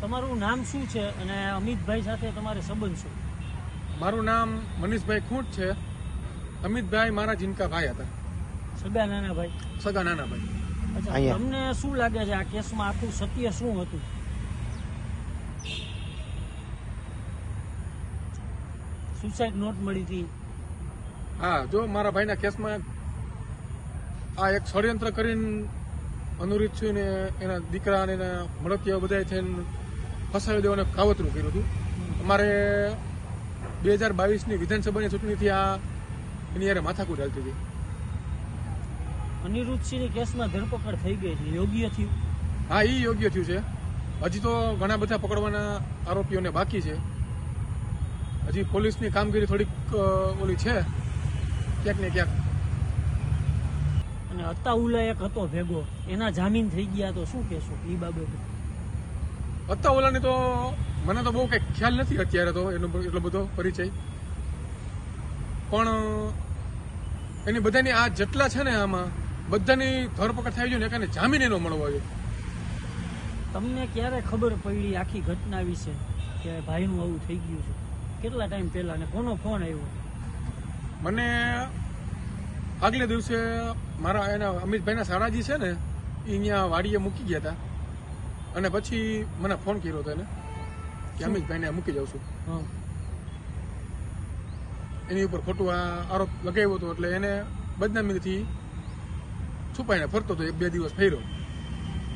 તમારું નામ શું છે અને અમિતભાઈ સાથે તમારે સંબંધ શું? મારું નામ મનીષભાઈ ખૂંટ છે. અમિતભાઈ મારા જીનકા ભાઈ હતા. સગા નાના ભાઈ? સગા નાના ભાઈ. અચ્છા, તમને શું લાગે છે આ કેસમાં આખું સત્ય શું હતું? સુસાઇડ નોટ મળી હતી? હા, જો મારા ભાઈના કેસમાં આ એક ષડયંત્ર કરીને અનુરીત છું ને એના દીકરા અને એના મળતિયા બધા થઈને ફસાવી દેવાનું કાવતરું કર્યું હતું. અમારે 2022ની વિધાનસભાની ચૂંટણીથી આ એની યારે માથાકૂટ હાલતી હતી. અનિરુદ્ધસિંહની કેસમાં ધરપકડ થઈ ગઈ છે, યોગ્ય થયું? હા, એ યોગ્ય થયું છે. હજી તો ઘણા બધા પકડવાના આરોપીઓને બાકી છે. હજી પોલીસની કામગીરી થોડીક ઓલી છે ક્યાંક ને ક્યાંક. અને અતાઉલા એક હતો ભેગો, એના જામીન થઈ ગયા તો શું કહેશો એ બાબતે? અતાઉલાની તો મને તો બહુ કંઈ ખ્યાલ નથી અત્યારે તો એનો એટલો બધો પરિચય, પણ એની બધાની આ જેટલા છે ને આમાં બધાની ધરપકડ થઈ જોઈએ ને કારણે જામીન એનો મળવો જોઈએ. તમને ક્યારે ખબર પડી આખી ઘટના વિશે કે ભાઈનું આવું થઈ ગયું છે? કેટલા ટાઈમ પહેલા ને કોનો ફોન આવ્યો? મને આગલે દિવસે મારા એના અમિતભાઈના શાળાજી છે ને એ અહીંયા વાડીએ મૂકી ગયા હતા અને પછી મને ફોન કર્યો હતો એને કે અમિતભાઈને મૂકી જાઉં છું. એની ઉપર ખોટું આરોપ લગાવ્યો હતો એટલે એને બદનામીથી છુપાઈને ફરતો હતો. 1-2 દિવસ ફર્યો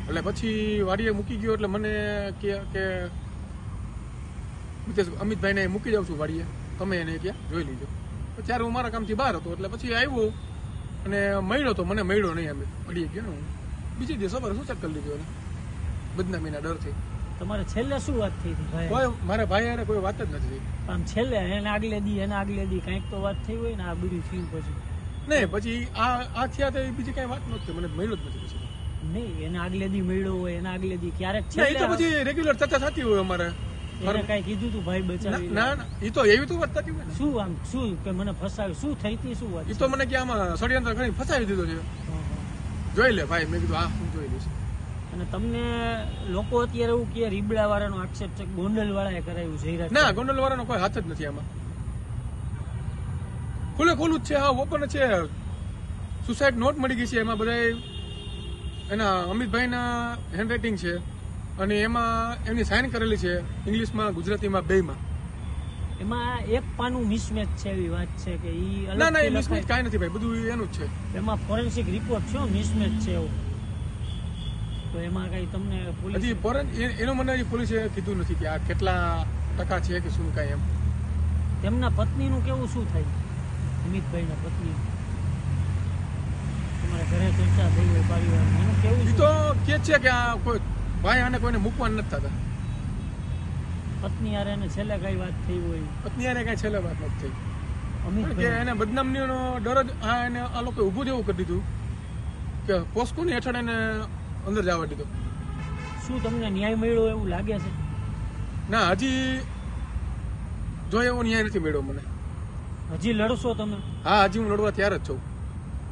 એટલે પછી વાડીએ મૂકી ગયો એટલે મને કે અમિતભાઈને મૂકી જાઉં છું વાડીએ, તમે એને ક્યાં જોઈ લીધો. ત્યારે હું મારા કામથી બહાર હતો એટલે પછી આવ્યો અને મળ્યો તો મને મળ્યો નહીં. અમે પડી ગયો ને હું બીજી દિવસ સવારે સૂચક કરી લીધો એને બદનામીના ડરથી. તમારે છેલ્લે શું વાત થઈ હતી ભાઈ? કોઈ મારા ભાઈ યારે કોઈ વાત જ નથી. આમ છેલ્લે એને આગલે દી કંઈક તો વાત થઈ હોય ને આ બધું થયું પછી? નહીં, પછી આ થયા તો બીજી કઈ વાત નથી. મને મળ્યો જ નથી પછી. નહીં, એને આગલે દી મળ્યો હોય, એના આગલે દી ક્યારેક એ તો પછી રેગ્યુલર ચર્ચા થતી હોય અમારે. એને કઈ કીધું તું ભાઈ બચાવી? ના, એ તો એવી તો વાત થતી હોય ને. શું આમ શું કે મને ફસાવી શું થઈ હતી, શું વાત? એ તો મને કે આમાં ષડયંત્ર કરી ફસાવી દીધો છે, જોઈ લે ભાઈ. મેં કીધું હા, હું જોઈ લઈશ. અને તમને લોકો અત્યારે એવું કે રીબડા વાળાનો આક્ષેપ છે, ગોંડલ વાળાએ કરાયું છે? ના, ગોંડલ વાળાનો કોઈ હાથ જ નથી આમાં. ખુલ્લું જ છે. હા, ઓપન છે. સુસાઇડ નોટ મળી ગઈ છે. એમાં બધા એના અમિતભાઈના હેન્ડરાઇટિંગ છે અને એમાં એમની સાઇન કરેલી છે, ઇંગ્લિશમાં ગુજરાતીમાં બેયમાં. એમાં એક પાનું મિસમેચ છે એવી વાત છે કે ઈ ના, એ મિસમેચ કાંઈ નથી ભાઈ, બધું એનું જ છે. એમાં ફોરેન્સિક રિપોર્ટ છે મિસમેચ છે એવું. તો એમાં કઈ તમને હજી એનો મને હજી પોલીસે કીધું નથી કે આ કેટલા ટકા છે કે શું કાંઈ એમ. તેમના પત્નીનું કેવું શું થાય? અમિતભાઈના પત્ની તમારા ઘરે ચર્ચા થઈ હોય પરિવારમાં, એનું કેવું? એ તો કે છે કે આ કોઈ ભાઈ આને કોઈને મૂકવા નથી થતા. પત્ની યાર એને છેલ્લે કઈ વાત થઈ હોય? પત્ની આને કઈ છેલ્લે વાત નથી થઈ. અમિતભાઈ કે એને બદનામીનો ડર જ એને આ લોકો ઊભું જેવું કરી દીધું કે પોસ્કોની હેઠળ એને અંદર જવા દીધો. શું તમને ન્યાય મળ્યો એવું લાગે છે? ના, હજી જો એવો ન્યાય નથી મળ્યો મને. હજી લડશો તમે? હા, હજી હું લડવા તૈયાર જ છું.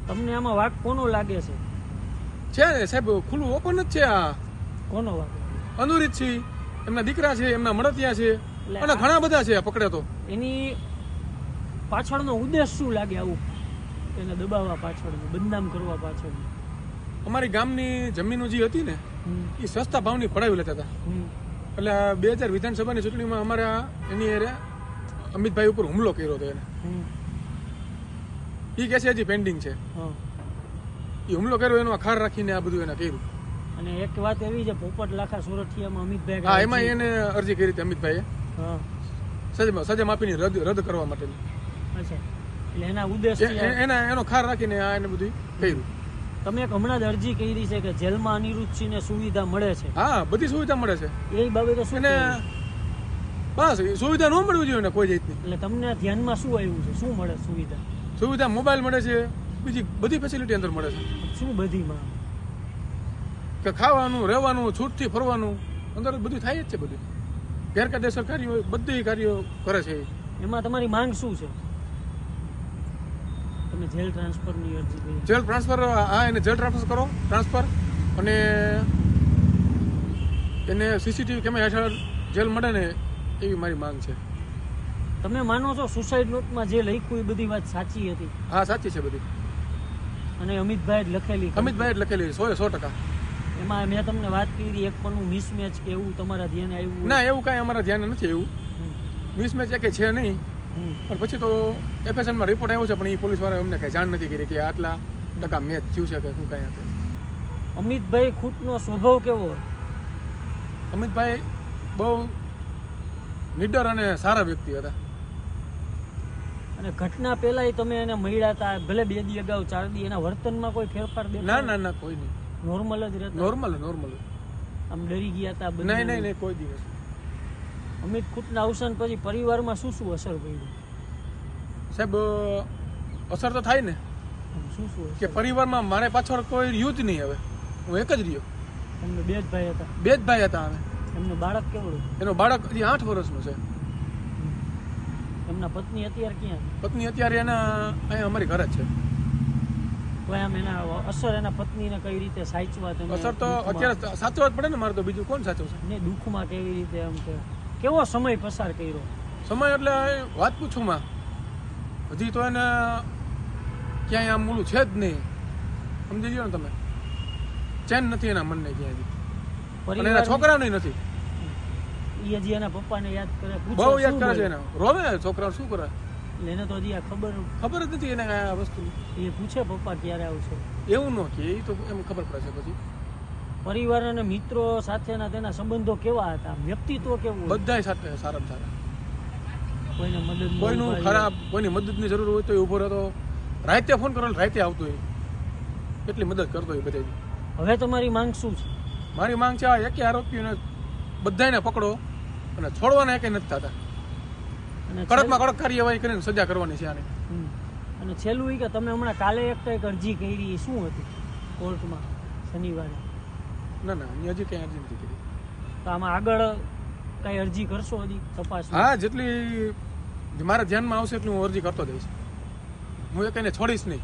તમને આમાં વાક કોનો લાગે છે? છે ને સાહેબ, ખુલ્લું ઓપન જ છે. આ કોનો વાક? અનુરીત છે, એમના દીકરા છે, એમના મળતિયા છે અને ઘણા બધા છે પકડે. તો એની પાછળનો ઉદ્દેશ શું લાગે આવું એને દબાવવા પાછળનો, બદનામ કરવા પાછળનો? અમારી ગામની જમીનો જે હતી ને એ સસ્તા ભાવની પડાવી લેતા હતા. એટલે 2000 વિધાનસભાની ચૂંટણીમાં અમારા એની અરે અમિતભાઈ ઉપર હુમલો કર્યો હતો એને. એ કે છે હજી પેન્ડિંગ છે. એ હુમલો કર્યો એનો ખાર રાખીને આ બધું એને કર્યું. અને એક વાત એવી છે, પોપટ લાખા સોરઠિયામાં અમિતભાઈ, હા, એમાં એને અરજી કરી હતી અમિતભાઈએ સજા માફીની રદ કરવા માટેની. અચ્છા, એટલે એના ઉદ્દેશ એનો ખાર રાખીને આ એને બધું કર્યું. તમે એક હમણાં જ અરજી કરી છે કે જેલમાં અનિરુદ્ધસિંહને સુવિધા મળે છે? હા, બધી સુવિધા મળે છે. એ બાબતે શું? બસ સુવિધા ન મળવી જોઈએ ને કોઈ જાતની. એટલે તમને ધ્યાનમાં શું આવ્યું છે? શું મળે સુવિધા? સુવિધા મોબાઈલ મળે છે, બીજી બધી ફેસિલિટી અંદર મળે છે. શું બધીમાં? કે ખાવાનું, રહેવાનું, છૂટથી ફરવાનું, અંદર બધું થાય જ છે. બધું ગેરકાયદેસર કાર્યો બધી કાર્યો કરે છે. એમાં તમારી માંગ શું છે? તમે જેલ ટ્રાન્સફરની અરજી કરી? જેલ ટ્રાન્સફર, હા, એને જેલ ટ્રાન્સફર કરો, ટ્રાન્સફર. અને એને સીસીટીવી કેમેરા હેઠળ જેલ મળે ને એવી મારી માંગ છે. તમે માનો છો સુસાઇડ નોટમાં જે લખ્યું એ બધી વાત સાચી હતી? હા, સાચી છે બધી. અને અમિતભાઈ જ લખેલી? અમિતભાઈ જ લખેલી 100%. એમાં મેં તમને વાત કરી એક પણ મિસમેચ કે એવું તમારા ધ્યાને આવ્યું? ના, એવું કાંઈ અમારા ધ્યાન નથી. એવું મિસમેચ કે છે નહીં. પણ પછી તો એફએસએલમાં રિપોર્ટ આવ્યો છે, પણ એ પોલીસવાળાએ અમને કંઈ જાણ નથી કરી કે આટલા ટકા મેચ થયું છે કે શું કાંઈ હતું. અમિતભાઈ ખૂટનો સ્વભાવ કેવો? અમિતભાઈ બહુ નિડર અને સારા વ્યક્તિ હતા. અને ઘટના પહેલા તમે એને મળ્યા હતા, ભલે 2 દી અગાઉ 4 દી, એના વર્તનમાં કોઈ ફેરફાર દેખાયો? ના, ના, કોઈ નહીં. નોર્મલ જ રહેતા? નોર્મલ. આમ ડરી ગયા હતા? નહીં, કોઈ દિવસ. અમિત ખૂટના અવસાન પછી પરિવારમાં શું અસર પડી? સાહેબ, અસર તો થાય ને. શું કે પરિવારમાં મારે પાછળ કોઈ રહ્યું જ નહીં. હવે હું એક જ રહ્યો. એમને 2 જ ભાઈ હતા? 2 જ ભાઈ હતા. અમે એમનું બાળક કેવડું? એનો બાળક હજી 8 વર્ષનું છે. એમના પત્ની અત્યારે ક્યાં? પત્ની અત્યારે એના અહીંયા અમારી ઘરે જ છે. તો આમ એના અસર એના પત્નીને કઈ રીતે સાચવા? તમે અસર તો અત્યારે સાચવવા જ પડે ને. મારે તો બીજું કોણ સાચવશે? ને દુઃખમાં કેવી રીતે આમ કે કેવો સમય પસાર કર્યો? સમય એટલે વાત પૂછું માં, હજી તો એને ક્યાંય આમ ઓલું છે જ નહીં. સમજી ગયો ને તમે? ચેન નથી એના મનને ક્યાંય. અને એના છોકરાને નથી. એ હજી એના પપ્પાને યાદ કરે? બહુ યાદ કરે છે. એના રોવે છોકરા. શું કરે એને તો હજી આ ખબર જ નથી એને આ વસ્તુ. એ પૂછે પપ્પા ક્યારે આવશે? એવું ન કે એ તો એમ ખબર પડે છે પછી. પરિવાર અને મિત્રો સાથેના તેના સંબંધો કેવા હતા? વ્યક્તિત્વ કેવું? બધાય સાથે સારામાં સારા. કોઈને મદદ? કોઈનું ખરાબ, કોઈની મદદની જરૂર હોય તો એ ઉભો રહેતો. રાતે ફોન કરો રાતે આવતો હોય. એટલી મદદ કરતો હોય બધાની. હવે તમારી માંગ શું છે? મારી માંગ છે આ એકે આરોપીઓને બધાને પકડો અને છોડવાના એકે નથી થતા. અને કડકમાં કડક કાર્યવાહી કરીને સજા કરવાની છે આને. અને છેલ્લું કે તમે હમણાં કાલે એક અરજી કરી, શું હતી કોર્ટમાં શનિવારે? ના, હજી કઈ અરજી નથી કરી. તો આમાં આગળ કઈ અરજી કરશો હજી તપાસ? હા, જેટલી મારા ધ્યાનમાં આવશે એટલી હું અરજી કરતો જઈશ. હું એક એને છોડીશ નહીં.